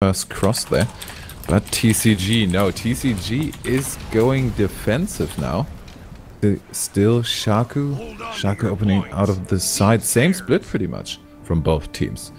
first cross there. But TCG, no, TCG is going defensive now. Still Shaku opening out of the side. Same split pretty much from both teams.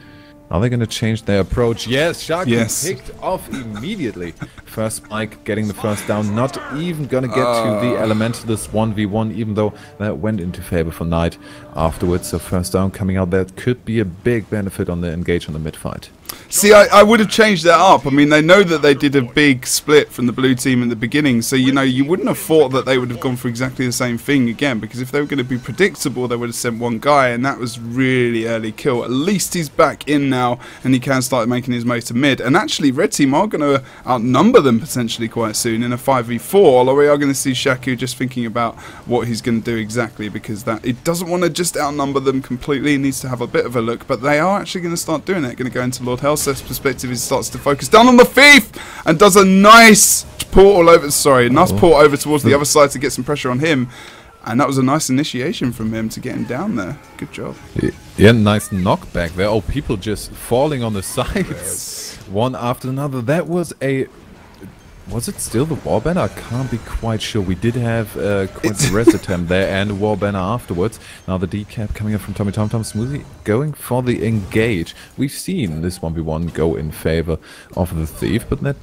Are they going to change their approach? Yes, Shaku picked off immediately. First spike, getting the first down. Not even going to get to the Elementalist 1v1, even though that went into favor for Knight afterwards. So first down coming out, that could be a big benefit on the engage on the mid fight. See, I would have changed that up. I mean, they know that they did a big split from the blue team in the beginning, so, you know, you wouldn't have thought that they would have gone for exactly the same thing again, because if they were going to be predictable, they would have sent one guy, and that was really early kill. At least he's back in now, and he can start making his way to mid. And actually, red team are going to outnumber them potentially quite soon in a 5v4, although we are going to see Shaku just thinking about what he's going to do exactly, because that it doesn't want to just outnumber them completely. He needs to have a bit of a look, but they are actually going to start doing it. Going to go into Lord Helseth's perspective. He starts to focus down on the thief and does a nice portal over. Nice portal over towards the other side to get some pressure on him. And that was a nice initiation from him to get him down there. Good job. Yeah, nice knockback there. Oh, people just falling on the sides, one after another. That was a. Was it still the warband? I can't be quite sure. We did have quite the rest attempt there and a warband afterwards. Now the decap coming up from Tommy Tom Smoothie going for the engage. We've seen this 1v1 go in favor of the thief, but that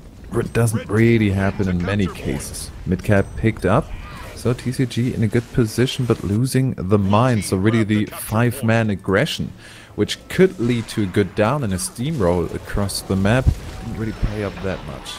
doesn't really happen in many cases. Midcap picked up, so TCG in a good position, but losing the mine. So really the 5-man aggression, which could lead to a good down and a steamroll across the map, didn't really pay up that much.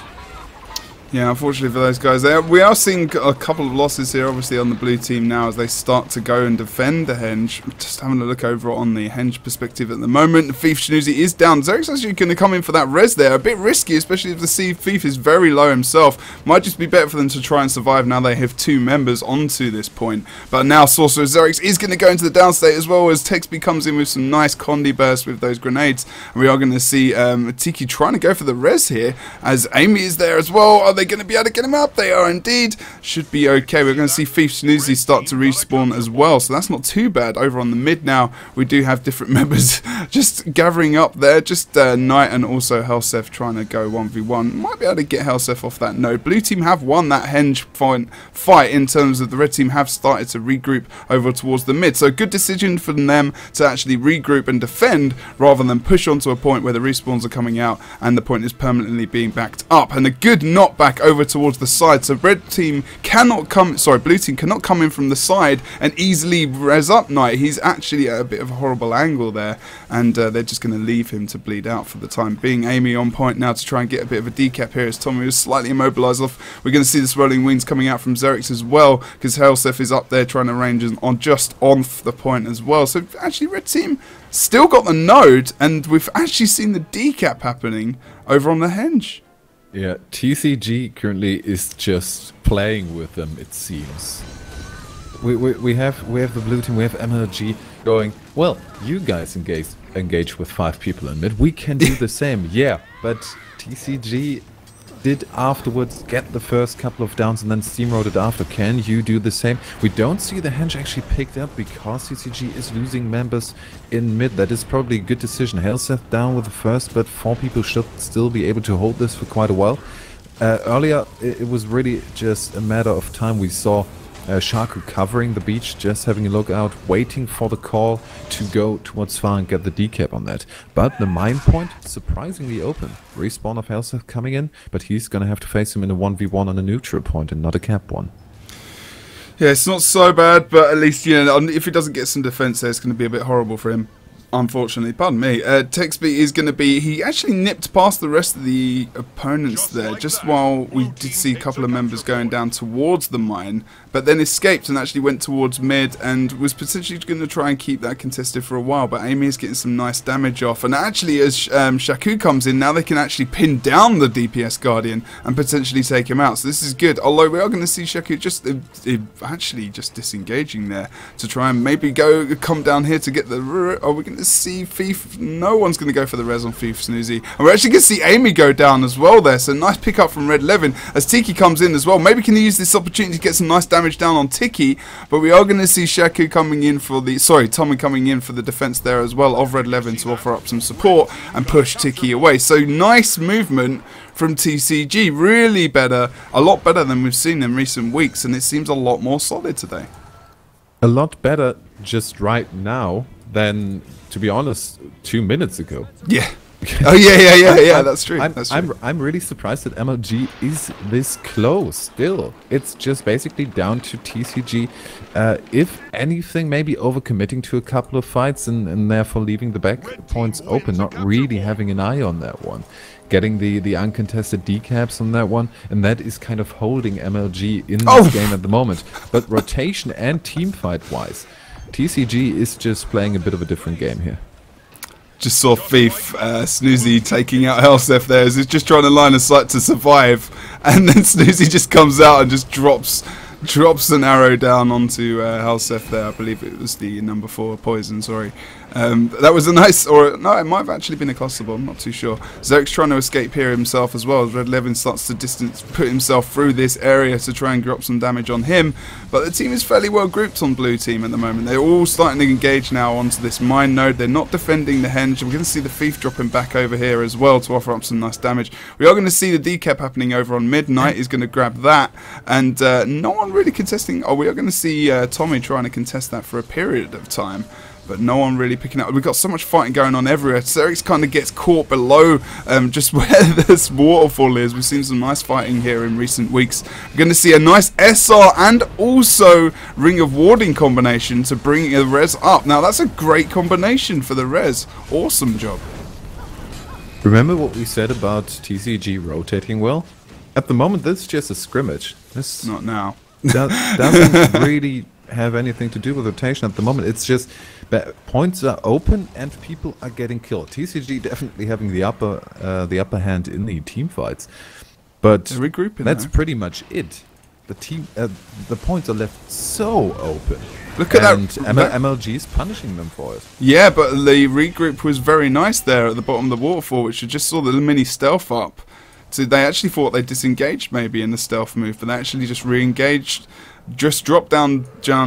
Yeah, unfortunately for those guys, we are seeing a couple of losses here, obviously, on the blue team now as they start to go and defend the henge. Just having a look over on the henge perspective at the moment. Thief Shnuzi is down. Zerik's actually going to come in for that res there. A bit risky, especially if the Thief is very low himself. Might just be better for them to try and survive now they have 2 members onto this point. But now Sorcerer Zerix is going to go into the downstate as well as Texby comes in with some nice Condi bursts with those grenades. And we are going to see Tiki trying to go for the res here as Amy is there as well. Are they going to be able to get him up? They are indeed. Should be okay. We're going to see Thief Snoozy start to respawn as well, so that's not too bad. Over on the mid now, we do have different members just gathering up there. Just Knight and also Helseth trying to go 1v1. Might be able to get Helseth off that node. Blue team have won that henge fight in terms of the red team have started to regroup over towards the mid. So good decision for them to actually regroup and defend rather than push onto a point where the respawns are coming out and the point is permanently being backed up. And a good knockback over towards the side, so blue team cannot come in from the side and easily res up Knight. He's actually at a bit of a horrible angle there, and they're just going to leave him to bleed out for the time being. Amy on point now to try and get a bit of a decap here as Tommy was slightly immobilized off. We're going to see the swirling wings coming out from Zerix as well, because Helseth is up there trying to range on just on the point as well. So actually red team still got the node, and we've actually seen the decap happening over on the henge. Yeah, TCG currently is just playing with them, it seems. We have the blue team, we have MLG going, well, you guys engage with 5 people in mid, we can do the same, yeah, but TCG did afterwards get the first couple of downs and then steamrolled it after. Can you do the same? We don't see the henge actually picked up because TCG is losing members in mid. That is probably a good decision. Helseth down with the first, but 4 people should still be able to hold this for quite a while. Earlier, it was really just a matter of time. We saw Shaku covering the beach, just having a look out, waiting for the call to go towards far and get the decap on that. But the mine point, surprisingly open. Respawn of Helseth coming in, but he's going to have to face him in a 1v1 on a neutral point and not a cap one. Yeah, it's not so bad, but at least, you know, if he doesn't get some defense there, it's going to be a bit horrible for him. Unfortunately, pardon me. Texby is going to be... He actually nipped past the rest of the opponents there, just while we did see a couple of members going down towards the mine, but then escaped and actually went towards mid and was potentially going to try and keep that contested for a while, but Amy is getting some nice damage off. And actually, as Shaku comes in, now they can actually pin down the DPS Guardian and potentially take him out. So this is good, although we are going to see Shaku just actually just disengaging there to try and maybe come down here to get the... Are we going to see Thief? No one's going to go for the res on Thief Snoozy. And we're actually going to see Amy go down as well there. So nice pick up from Red Levin as Tiki comes in as well. Maybe can he use this opportunity to get some nice damage damage down on Tiki, but we are going to see Shaku coming in for the, Tommy coming in for the defense there as well of Red Levin to offer up some support and push Tiki away. So nice movement from TCG, really better, a lot better than we've seen in recent weeks, and it seems a lot more solid today. A lot better just right now than, to be honest, 2 minutes ago. Yeah. Oh yeah. That's true. I'm really surprised that MLG is this close still. It's just basically down to TCG. If anything, maybe overcommitting to a couple of fights and therefore leaving the back points open, not really having an eye on that one. Getting the uncontested decaps on that one, and that is kind of holding MLG in this game at the moment. But rotation and team fight wise, TCG is just playing a bit of a different game here. Just saw Thief, Snoozy taking out Helsef there as he's just trying to line a sight to survive, and then Snoozy just comes out and just drops an arrow down onto Helsef there. I believe it was the number 4 poison, sorry. That was a nice, or no, it might have actually been a cluster bomb, I'm not too sure. Zerik's trying to escape here himself as well as Red Levin starts to put himself through this area to try and drop some damage on him. But the team is fairly well grouped on blue team at the moment. They're all starting to engage now onto this mine node. They're not defending the henge. We're going to see the Thief dropping back over here as well to offer up some nice damage. We are going to see the decap happening over on midnight. He's going to grab that, and no one really contesting. Oh, we are going to see Tommy trying to contest that for a period of time, but no one really picking up. We've got so much fighting going on everywhere. Zerix kind of gets caught below just where this waterfall is. We've seen some nice fighting here in recent weeks. We're going to see a nice SR and also Ring of Warding combination to bring the res up. Now that's a great combination for the res. Awesome job. Remember what we said about TCG rotating well? At the moment, this is just a scrimmage. This not now. Doesn't really have anything to do with rotation at the moment. It's just that points are open and people are getting killed. TCG definitely having the upper hand in the team fights, but that's pretty much it. The points are left so open. Look at that. MLG is punishing them for it. Yeah, but the regroup was very nice there at the bottom of the waterfall, which you just saw the mini stealth up. So they actually thought they disengaged maybe in the stealth move, but they actually just re-engaged, just dropped down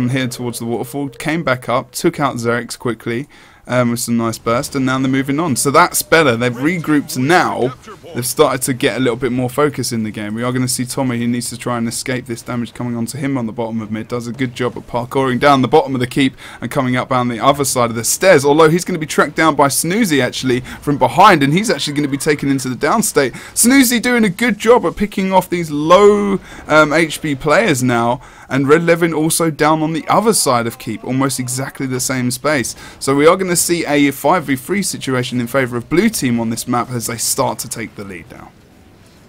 here towards the waterfall, came back up, took out Zerix quickly with some nice burst, and now they're moving on. So that's better. They've regrouped now. They've started to get a little bit more focus in the game. We are going to see Tommy, who needs to try and escape this damage coming onto him on the bottom of mid. Does a good job at parkouring down the bottom of the keep and coming up down the other side of the stairs. Although he's going to be tracked down by Snoozy actually from behind, and he's actually going to be taken into the down state. Snoozy doing a good job at picking off these low HP players now. And Red Levin also down on the other side of keep, almost exactly the same space. So we are going to see a 5v3 situation in favour of blue team on this map as they start to take the lead now.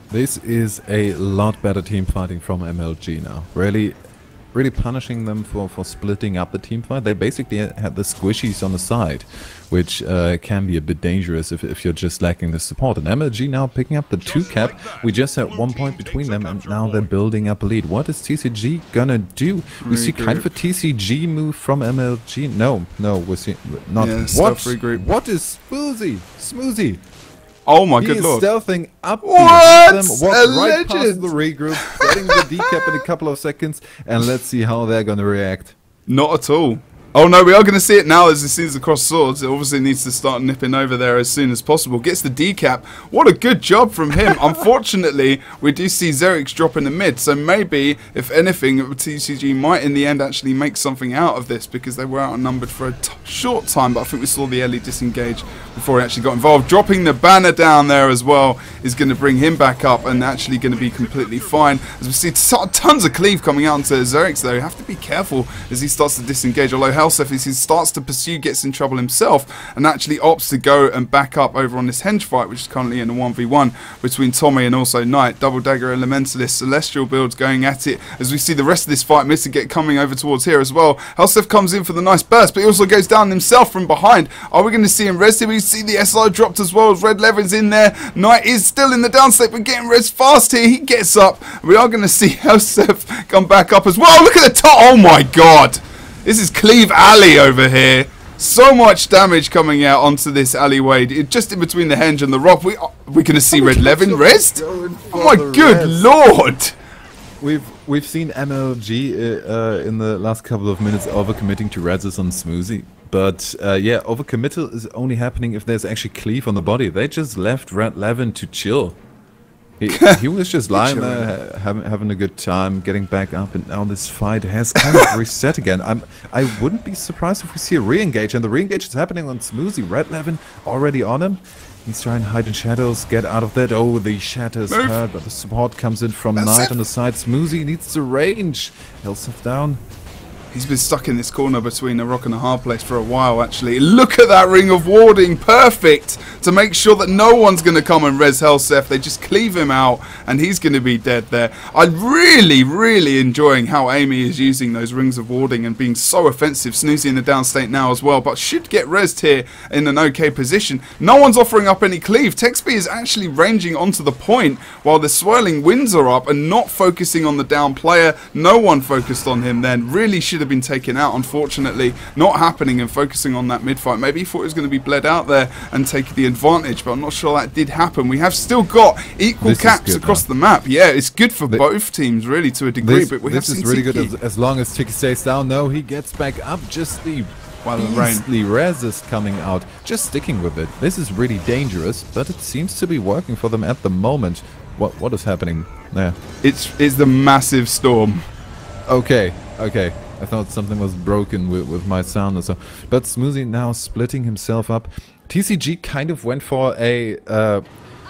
This is a lot better team fighting from MLG now. Really punishing them for splitting up the team fight. They basically had the squishies on the side, which can be a bit dangerous if you're just lacking the support. And MLG now picking up the 2 cap. We just had 1 point between them, and now they're building up a lead. What is TCG gonna do? We see kind of a TCG move from MLG. No, we see not. Yeah, what is Smoozy? Oh my good lord. He is stealthing up what? Them, right past the regroup, getting the decap in a couple of seconds, and let's see how they're going to react. Not at all. Oh no, we are going to see it now as it sees the cross swords. It obviously needs to start nipping over there as soon as possible. Gets the decap. What a good job from him. Unfortunately, we do see Zerix drop in the mid. So maybe, if anything, TCG might in the end actually make something out of this because they were outnumbered for a short time. But I think we saw the Ellie disengage before he actually got involved. Dropping the banner down there as well is going to bring him back up and actually going to be completely fine. As we see tons of cleave coming out into Zerix though. You have to be careful as he starts to disengage. Although Helsef, as he starts to pursue, gets in trouble himself and actually opts to go and back up over on this henge fight, which is currently in a 1v1 between Tommy and also Knight. Double Dagger Elementalist, Celestial builds going at it as we see the rest of this fight. Mystic coming over towards here as well. Helsef comes in for the nice burst, but he also goes down himself from behind. Are we going to see him res? We see the SR dropped as well as Red Levin's in there. Knight is still in the down state, but getting res fast here. He gets up. We are going to see Helsef come back up as well. Look at the top. Oh my god. This is Cleave Alley over here. So much damage coming out onto this alleyway. Just in between the henge and the rock. We're going to see Red Levin rest? Oh my good lord. we've seen MLG in the last couple of minutes overcommitting to Rezzes on Smoothie. But yeah, overcommittal is only happening if there's actually cleave on the body. They just left Red Levin to chill. He was just lying there, having a good time, getting back up, and now this fight has kind of reset again. I wouldn't be surprised if we see a re-engage, and the re-engage is happening on Smoothie. Red Levin already on him. He's trying to hide in shadows, get out of that. Oh, the shatters hurt, but the support comes in from Knight on the side. Smoothie needs the range. Hellseth down. He's been stuck in this corner between a rock and a hard place for a while, actually. Look at that ring of warding. Perfect to make sure that no one's going to come and res Helseth. They just cleave him out, and he's going to be dead there. I'm really enjoying how Amy is using those rings of warding and being so offensive. Snoozy in the down state now as well, but should get resed here in an okay position. No one's offering up any cleave. Texby is actually ranging onto the point while the swirling winds are up and not focusing on the down player. No one focused on him then. Really should have been taken out, unfortunately. Not happening and focusing on that mid-fight. Maybe he thought he was going to be bled out there and take the advantage, but I'm not sure that did happen. We have still got equal caps across the map. Yeah, it's good for both teams, really, to a degree, but we have seen really good as long as Tiki stays down. No, he gets back up. Just the beastly res is coming out. Just sticking with it. This is really dangerous, but it seems to be working for them at the moment. What is happening there? It's the massive storm. Okay. I thought something was broken with my sound or so. But Smoothie now splitting himself up. TCG kind of went for a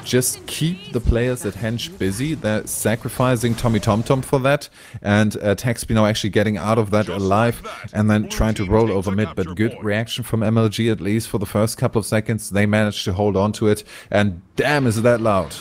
just keep the players at Henge busy. They're sacrificing Tommy TomTom for that. And Taxby now actually getting out of that alive and then trying to roll over mid. But good reaction from MLG, at least for the first couple of seconds. They managed to hold on to it. And damn, is that loud.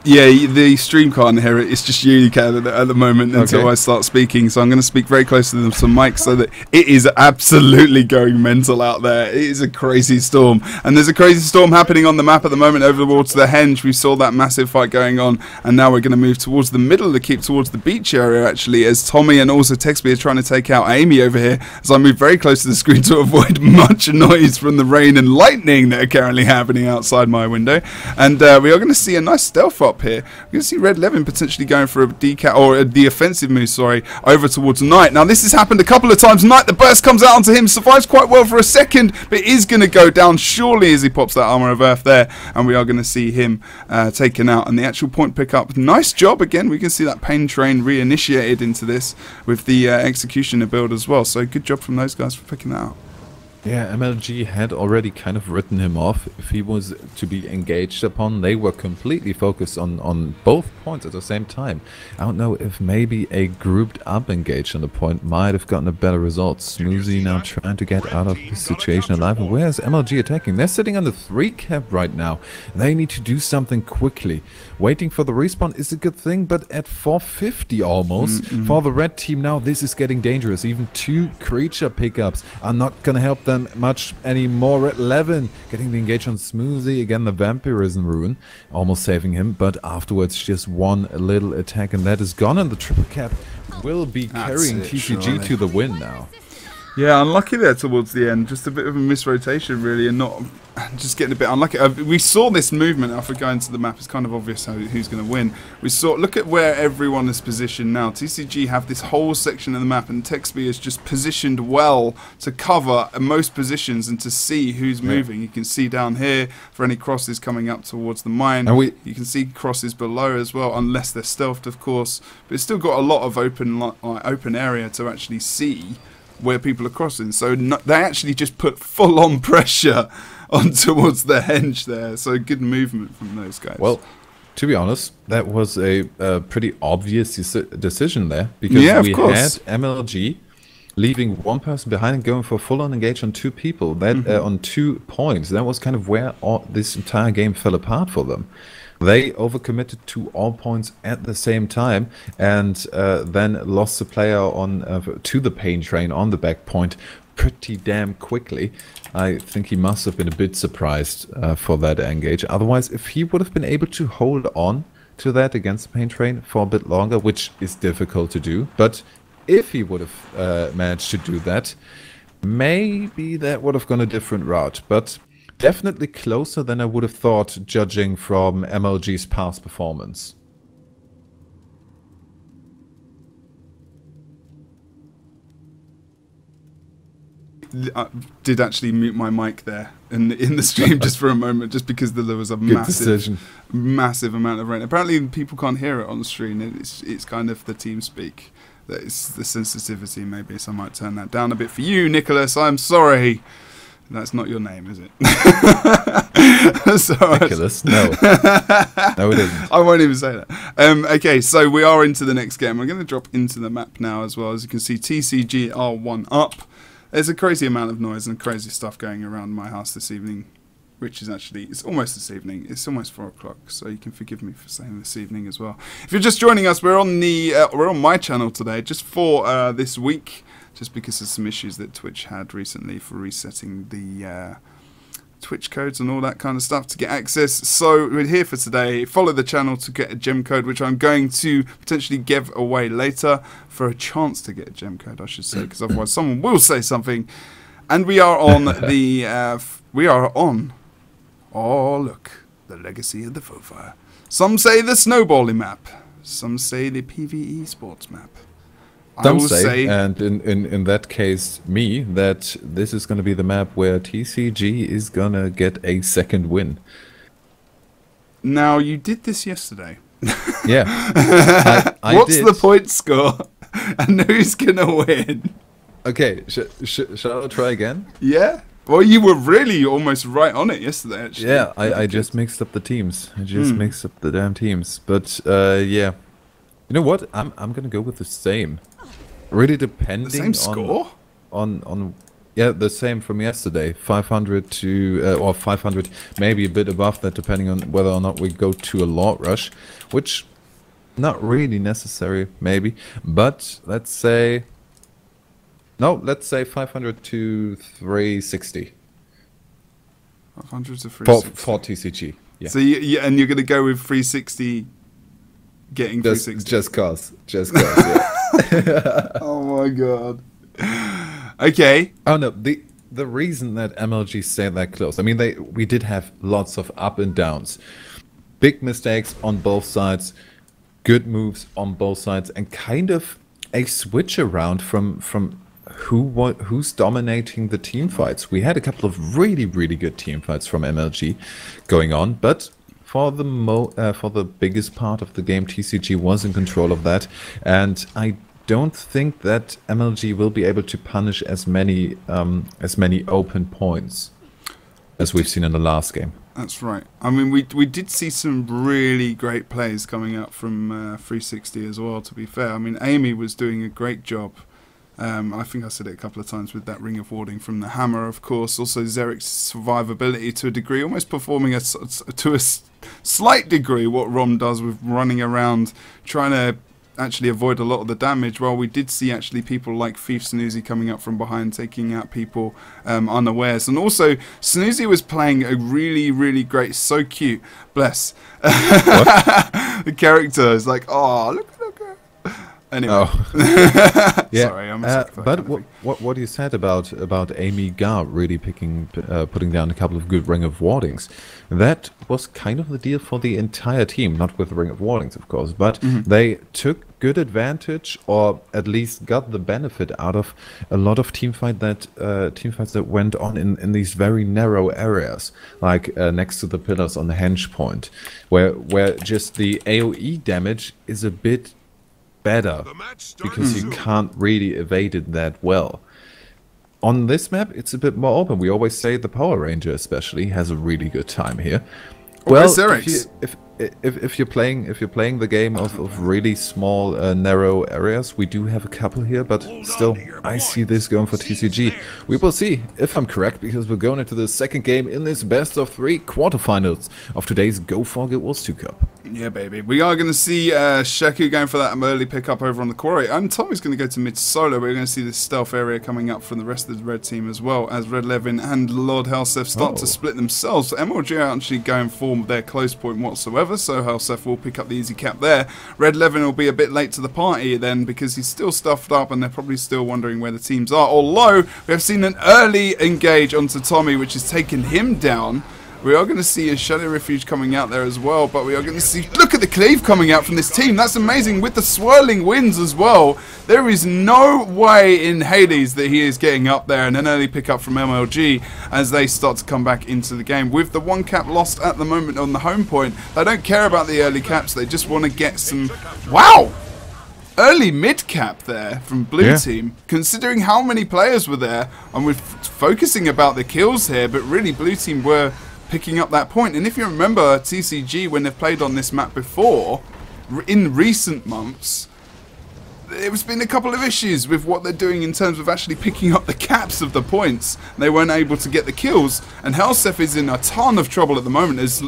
Yeah, the stream can't hear it. It's just you can at the moment until I start speaking. So I'm going to speak very close to some mics so that it is absolutely going mental out there. It is a crazy storm. And there's a crazy storm happening on the map at the moment over towards the Henge. We saw that massive fight going on. And now we're going to move towards the middle of the keep, towards the beach area, actually, as Tommy and also Texby are trying to take out Amy over here. As I move very close to the screen to avoid much noise from the rain and lightning that are currently happening outside my window. And we are going to see a nice stealth up here. We're going to see Red Levin potentially going for a decal or a defensive move, over towards Knight. Now this has happened a couple of times. Knight, the burst comes out onto him, survives quite well for a second, but is going to go down surely as he pops that armor of earth there, and we are going to see him taken out. And the actual point pickup, nice job again. We can see that pain train reinitiated into this with the executioner build as well. So good job from those guys for picking that out. Yeah, MLG had already kind of written him off. If he was to be engaged upon, they were completely focused on both points at the same time. I don't know if maybe a grouped up engage on the point might have gotten a better result. Smoothie now trying to get out of this situation alive. And where's MLG attacking? They're sitting on the 3 cap right now. They need to do something quickly. Waiting for the respawn is a good thing, but at 450 almost for the red team now, this is getting dangerous. Even 2 creature pickups are not going to help them much anymore. Red Levin getting the engage on Smoothie. Again, the Vampirism rune almost saving him, but afterwards just one little attack and that is gone, and the triple cap will be carrying TCG to the win now. Yeah, unlucky there towards the end. Just a bit of a misrotation, really, and not just getting a bit unlucky. We saw this movement after going to the map. It's kind of obvious who's going to win. We saw, look at where everyone is positioned now. TCG have this whole section of the map, and Texby is just positioned well to cover most positions and to see who's moving. You can see down here for any crosses coming up towards the mine. And you can see crosses below as well, unless they're stealthed, of course. But it's still got a lot of open area to actually see where people are crossing, so they actually just put full-on pressure on towards the Henge there. So good movement from those guys. Well, to be honest, that was a pretty obvious decision there, because we had MLG leaving one person behind and going for full-on engage on 2 people, that on 2 points. That was kind of where this entire game fell apart for them. They overcommitted to all points at the same time, and then lost the player on to the pain train on the back point pretty damn quickly. I think he must have been a bit surprised for that engage. Otherwise, if he would have been able to hold on to that against the pain train for a bit longer, which is difficult to do, but if he would have managed to do that, maybe that would have gone a different route. But definitely closer than I would have thought, judging from MLG's past performance. did actually mute my mic there in the stream just for a moment, just because there was a massive amount of rain. Apparently, people can't hear it on the stream. It's kind of the team speak. That is the sensitivity, maybe. So I might turn that down a bit for you, Nicholas. I'm sorry. That's not your name, is it? Nicholas? No. No, it isn't. I won't even say that. Okay, so we are into the next game. We're going to drop into the map now as well. As you can see, TCG are 1 up. There's a crazy amount of noise and crazy stuff going around my house this evening, which is actually, it's almost this evening. It's almost 4 o'clock, so you can forgive me for saying this evening as well. If you're just joining us, we're on my channel today, just for this week, just because of some issues that Twitch had recently for resetting the Twitch codes and all that kind of stuff to get access. So we're here for today. Follow the channel to get a gem code, which I'm going to potentially give away later, for a chance to get a gem code, I should say, because otherwise someone will say something. And we are on the oh look, the legacy of the Fofire. Some say the snowballing map, some say the PvE sports map. Some say, and in that case, me, that this is going to be the map where TCG is going to get a second win. Now, you did this yesterday. Yeah. What's the point score? And who's going to win? Okay, shall I try again? Yeah? Well, you were really almost right on it yesterday, actually. Yeah, I just mixed up the teams. I just mixed up the damn teams. But, yeah. You know what? I'm going to go with the same. Really depending the same score? on yeah, the same from yesterday. 500 to or 500, maybe a bit above that, depending on whether or not we go to a Lord Rush, which not really necessary, maybe. But let's say 500 to 360. 500 to 360 for TCG. Yeah. So and you're going to go with 360. Getting 360. Just cause. Yeah. Oh my god. Okay. Oh no, the reason that MLG stayed that close, I mean, we did have lots of up and downs, big mistakes on both sides, good moves on both sides, and kind of a switch around from who's dominating the team fights. We had a couple of really good team fights from MLG going on, but for the biggest part of the game, TCG was in control of that, and I don't think that MLG will be able to punish as many open points as we've seen in the last game. That's right. I mean, we did see some really great plays coming out from 360 as well, to be fair. I mean, Amy was doing a great job. I think I said it a couple of times with that Ring of Warding from the hammer, of course. Also, Zerik's survivability to a degree, almost performing to a slight degree what Rom does with running around, trying to actually avoid a lot of the damage, while we did see actually people like Thief Snoozy coming up from behind, taking out people unawares. And also, Snoozy was playing a really great, so cute, bless. The character is like, oh, look. Anyway. Oh. Yeah. Sorry, I'm but what you said about Amy Gar really putting down a couple of good Ring of Wardings, that was kind of the deal for the entire team, not with Ring of Wardings, of course, but they took good advantage, or at least got the benefit out of a lot of teamfights that went on in these very narrow areas, like next to the pillars on the henge point, where just the AoE damage is a bit better because you can't really evade it that well. On this map, it's a bit more open. We always say the Power Ranger especially has a really good time here. Well, if you're playing the game of really small narrow areas, we do have a couple here, but still I see this going for TCG. We will see if I'm correct, because we're going into the second game in this best of 3 quarterfinals of today's Go4GW2 Cup. Yeah, baby. We are going to see Shaku going for that early pickup over on the quarry. And Tommy's going to go to mid solo. We're going to see this stealth area coming up from the rest of the red team as well, as Red Levin and Lord Helsef start to split themselves. So MLG are actually going for their close point whatsoever, so Helsef will pick up the easy cap there. Red Levin will be a bit late to the party then, because he's still stuffed up and they're probably still wondering where the teams are. Although, we have seen an early engage onto Tommy, which has taken him down. We are going to see a Shadow Refuge coming out there as well, but we are going to see... Look at the cleave coming out from this team. That's amazing with the swirling winds as well. There is no way in Hades that he is getting up there, and an early pickup from MLG as they start to come back into the game. With the 1 cap lost at the moment on the home point, they don't care about the early caps. They just want to get some... Wow! Early mid-cap there from blue team, considering how many players were there, and we're focusing about the kills here, but really blue team were picking up that point. And if you remember TCG, when they've played on this map before, in recent months, there's been a couple of issues with what they're doing in terms of actually picking up the caps of the points. They weren't able to get the kills, and Helsef is in a ton of trouble at the moment as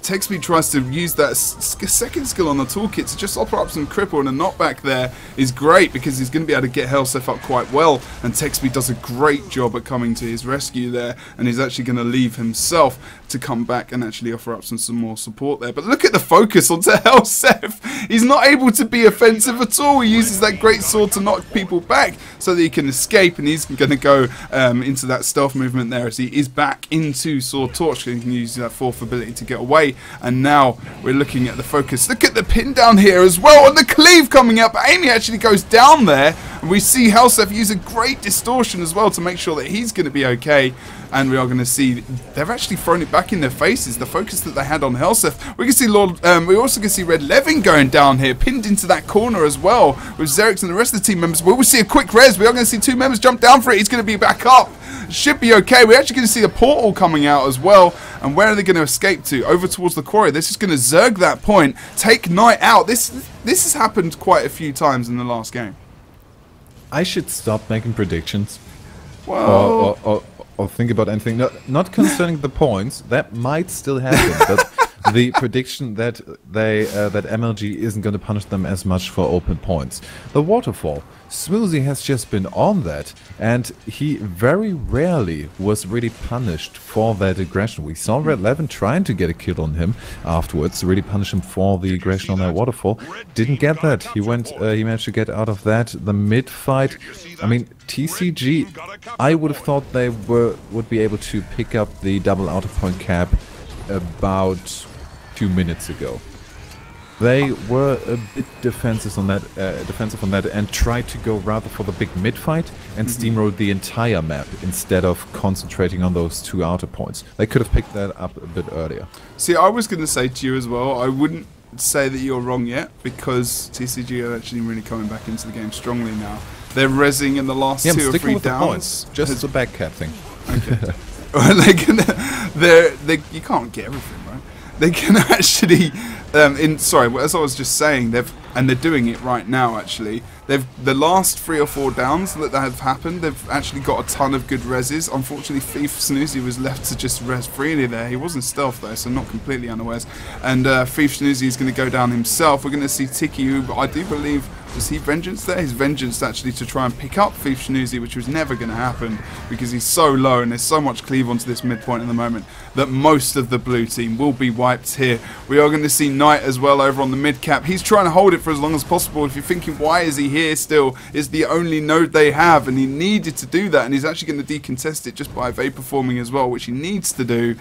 Texby tries to use that second skill on the toolkit to just offer up some cripple, and a knockback there is great because he's going to be able to get Helsef up quite well, and Texby does a great job at coming to his rescue there, and he's actually going to leave himself to come back and actually offer up some more support there. But look at the focus onto Helsef. He's not able to be offensive at all. He uses that great sword to knock people back so that he can escape, and he's going to go into that stealth movement there as he is back into Sword Torch. He can use that fourth ability to get away. And now we're looking at the focus. Look at the pin down here as well, and the cleave coming up. Amy actually goes down there, and we see Helsef use a great distortion as well to make sure that he's going to be okay. And we are going to see they've actually thrown it back in their faces. The focus that they had on Helsef. We can see we also can see Red Levin going down here, pinned into that corner as well with Xerix and the rest of the team members. We will see a quick res. We are going to see 2 members jump down for it. He's going to be back up. Should be okay. We're actually going to see the portal coming out as well. And where are they going to escape to? Over towards the quarry. This is going to zerg that point. Take Knight out. This has happened quite a few times in the last game. I should stop making predictions. Well, or think about anything. Not concerning the points. That might still happen. But the prediction that that MLG isn't going to punish them as much for open points. The waterfall. Smoothie has just been on that, and he very rarely was really punished for that aggression. We saw Red Levin trying to get a kill on him afterwards, to really punish him for the aggression on that waterfall. Didn't get that. He managed to get out of that. The mid fight, I mean, TCG, I would have thought they would be able to pick up the double out of point cap about 2 minutes ago. They were a bit defensive on that, and tried to go rather for the big mid fight and steamroll the entire map instead of concentrating on those 2 outer points. They could have picked that up a bit earlier. See, I was going to say to you as well, I wouldn't say that you're wrong yet, because TCG are actually really coming back into the game strongly now. They're rezzing in the last 2 or 3 downs. Just the back cap thing. Okay. You can't get everything, right? They can actually, as I was just saying, they're doing it right now. Actually, the last 3 or 4 downs that have happened, they've actually got a ton of good reses. Unfortunately, Thief Snoozy was left to just res freely there. He wasn't stealth though, so not completely unawares. And Thief Snoozy is going to go down himself. We're going to see Tiki, who I do believe, was he Vengeance there? His Vengeance actually to try and pick up Thief Snoozy, which was never going to happen because he's so low and there's so much cleave onto this midpoint at the moment that most of the blue team will be wiped here. We are going to see Knight as well over on the mid cap. He's trying to hold it for as long as possible. If you're thinking, why is he here still? It's the only node they have, and he needed to do that, and he's actually going to decontest it just by vapor forming as well, which he needs to do.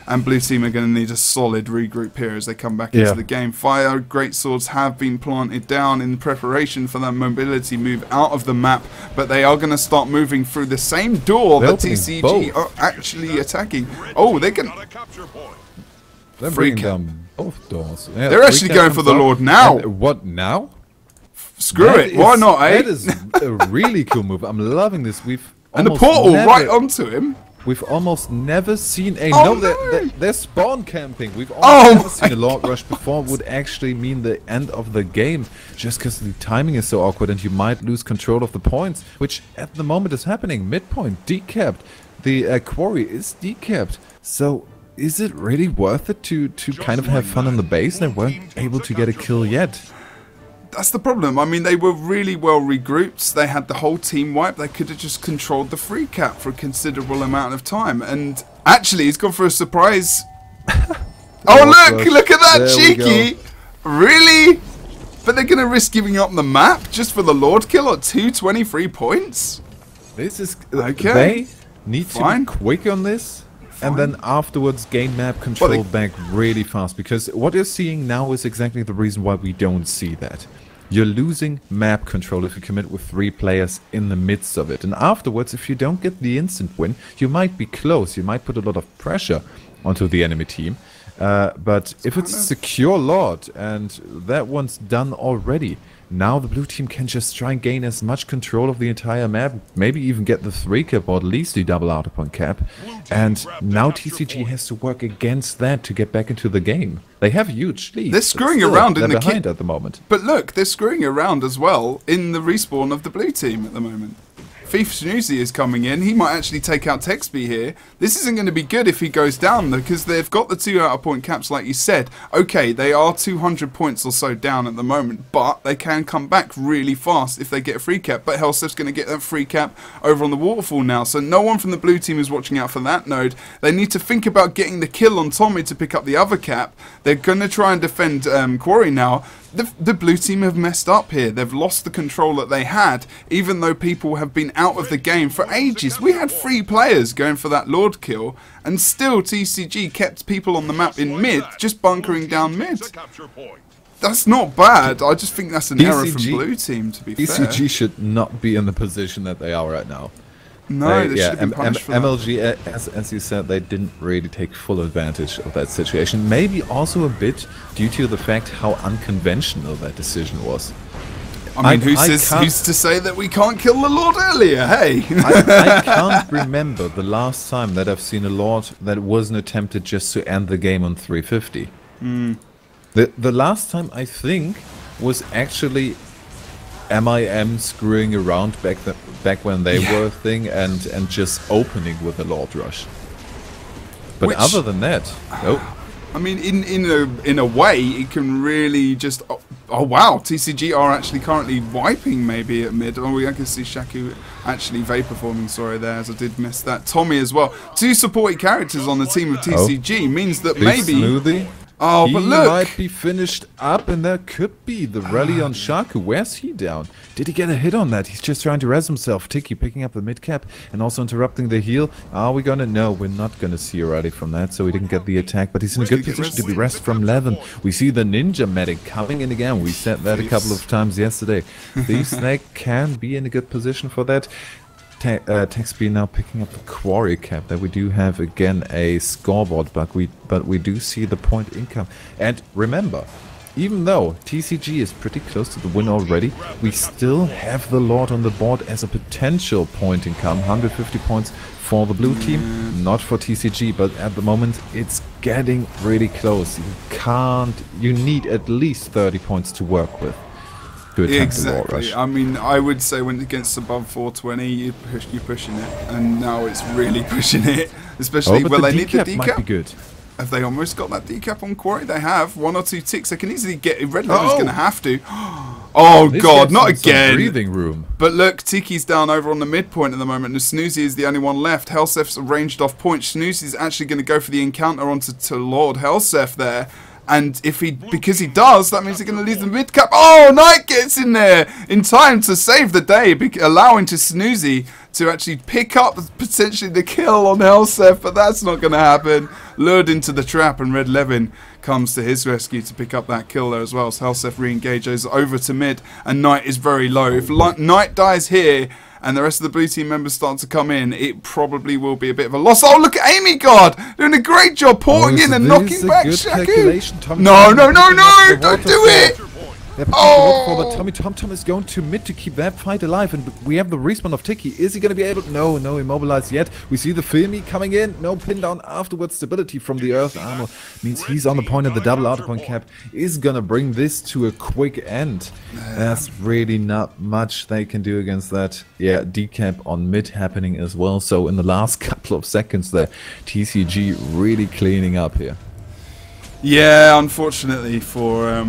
And blue team are going to need a solid regroup here as they come back into the game. Fire great swords have been planted down in preparation for that mobility move out of the map, but they are going to start moving through the same door that TCG are actually attacking. Oh, they're going to... They're bringing down both doors. Yeah, they're actually going for the Lord now. What now? Screw it. Why not, eh? That is a really cool move. I'm loving this. And the portal right onto him. We've almost never seen a... Oh, no, they're spawn camping. We've almost never seen a Lord Rush before. Would actually mean the end of the game, just because the timing is so awkward and you might lose control of the points, which at the moment is happening. Midpoint decapped. The quarry is decapped. So is it really worth it to kind of have fun on the base? They weren't able to get a kill yet. That's the problem. I mean, they were really well regrouped. They had the whole team wiped. They could have just controlled the free cap for a considerable amount of time. And actually, he's gone for a surprise. Oh, look at that, there cheeky. Really? But they're going to risk giving up the map just for the Lord kill at 223 points? This is... Okay. They need to be quick on this. and then afterwards gain map control back really fast. Because what you're seeing now is exactly the reason why we don't see that. You're losing map control if you commit with 3 players in the midst of it. And afterwards, if you don't get the instant win, you might be close. You might put a lot of pressure onto the enemy team. But if it's a secure Lord, and that one's done already, now the blue team can just try and gain as much control of the entire map, maybe even get the 3 cap or at least the double outer point cap. And now TCG has to work against that to get back into the game. They have huge leads. They're screwing around in the behind at the moment. But look, they're screwing around as well in the respawn of the blue team at the moment. Thief Snoozy is coming in. He might actually take out Texby here. This isn't going to be good if he goes down, though, because they've got the 2 outer point caps, like you said. Okay, they are 200 points or so down at the moment, but they can come back really fast if they get a free cap. But Helsef's going to get that free cap over on the waterfall now, so no one from the blue team is watching out for that node. They need to think about getting the kill on Tommy to pick up the other cap. They're going to try and defend Quarry now. The blue team have messed up here. They've lost the control that they had, even though people have been out of the game for ages. We had 3 players going for that Lord kill, and still TCG kept people on the map in mid, just bunkering down mid. That's not bad. I just think that's an error from blue team, to be fair. TCG should not be in the position that they are right now. No, they should have been punished for that. MLG, as you said, they didn't really take full advantage of that situation. Maybe also a bit due to the fact how unconventional that decision was. I mean, who's to say that we can't kill the Lord earlier, hey? I can't remember the last time that I've seen a Lord that wasn't attempted just to end the game on 350. The last time, I think, was actually MIM screwing around back when they were a thing and just opening with a Lord Rush. But other than that, nope. I mean, in a way, it can really just... Oh, wow, TCG are actually currently wiping maybe at mid. Oh, I can see Shaku actually vapor forming, sorry there, as I did miss that. Tommy as well. 2 supporting characters on the team of TCG means that maybe... Smoothie. Oh, but look! He might be finished up, and that could be the rally on Shaku. Where's he down? Did he get a hit on that? He's just trying to res himself. Tiki picking up the mid cap and also interrupting the heal. Are we gonna? No, we're not gonna see a rally from that, so he didn't get the attack, but he's in a good position to be rest from 11. We see the Ninja Medic coming in again. We said that a couple of times yesterday. The Snake can be in a good position for that. Texby now picking up the Quarry cap. That we do have again a scoreboard, but we do see the point income. And remember, even though TCG is pretty close to the win already, we still have the Lord on the board as a potential point income. 150 points for the blue team, not for TCG, but at the moment it's getting really close. You need at least 30 points to work with. Exactly. I mean, I would say when it gets above 420, you're pushing it, and now it's really pushing it. Especially when they need the decap. Might be good. Have they almost got that decap on Quarry? They have 1 or 2 ticks. They can easily get it. Red Level's going to have to. Oh god, not again! Breathing room. But look, Tiki's down over on the midpoint at the moment, and Snoozy is the only one left. Helsef's ranged off point. Snoozy's actually going to go for the encounter onto Lord Helsef there. And because he does, that means they're going to lose the mid cap. Oh, Knight gets in there in time to save the day, allowing to Snoozy to actually pick up potentially the kill on Helsef, but that's not going to happen. Lured into the trap, and Red Levin comes to his rescue to pick up that kill there as well. So Helsef re-engages over to mid, and Knight is very low. If Knight dies here, and the rest of the blue team members start to come in, it probably will be a bit of a loss. Oh, look at Amy God doing a great job porting in and knocking back Shaku. No, no, no, no, don't do it. Oh! Tommy Tom is going to mid to keep that fight alive, and we have the respawn of Tiki. Is he going to be able to? No immobilized yet. We see the Filmy coming in. No pin down afterwards. Stability from the Earth armor means he's on the point, and the double outer point cap is going to bring this to a quick end. There's really not much they can do against that. Yeah, decap on mid happening as well. So in the last couple of seconds there, TCG really cleaning up here. Yeah, unfortunately for...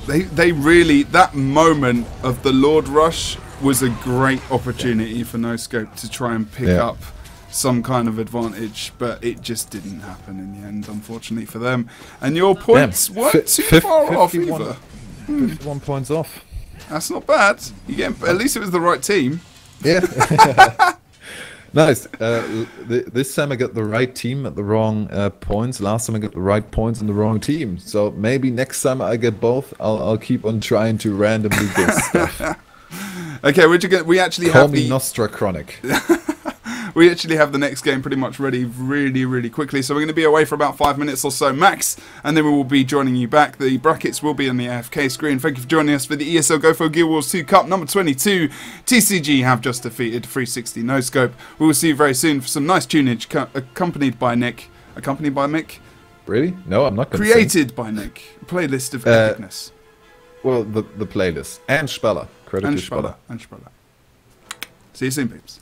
They really, that moment of the Lord Rush was a great opportunity for No Scope to try and pick up some kind of advantage, but it just didn't happen in the end, unfortunately for them. And your points weren't too far off either. 51 points off. That's not bad. At least it was the right team. Yeah. Nice. This time I got the right team at the wrong points. Last time I got the right points in the wrong team. So maybe next time I get both, I'll keep on trying to randomly get stuff. Okay, we actually Call have me the Nostra Chronic. we actually have the next game pretty much ready really quickly. So we're going to be away for about 5 minutes or so max, and then we will be joining you back. The brackets will be on the AFK screen. Thank you for joining us for the ESL Go4GW2 Cup number 22. TCG have just defeated 360 No Scope. We will see you very soon for some nice tunage accompanied by Nick. Accompanied by Mick? Really? No, I'm not going to Created by Nick. Playlist of epicness. Well, the playlist. And Speller. Credit to Speller. And Speller. See you soon, peeps.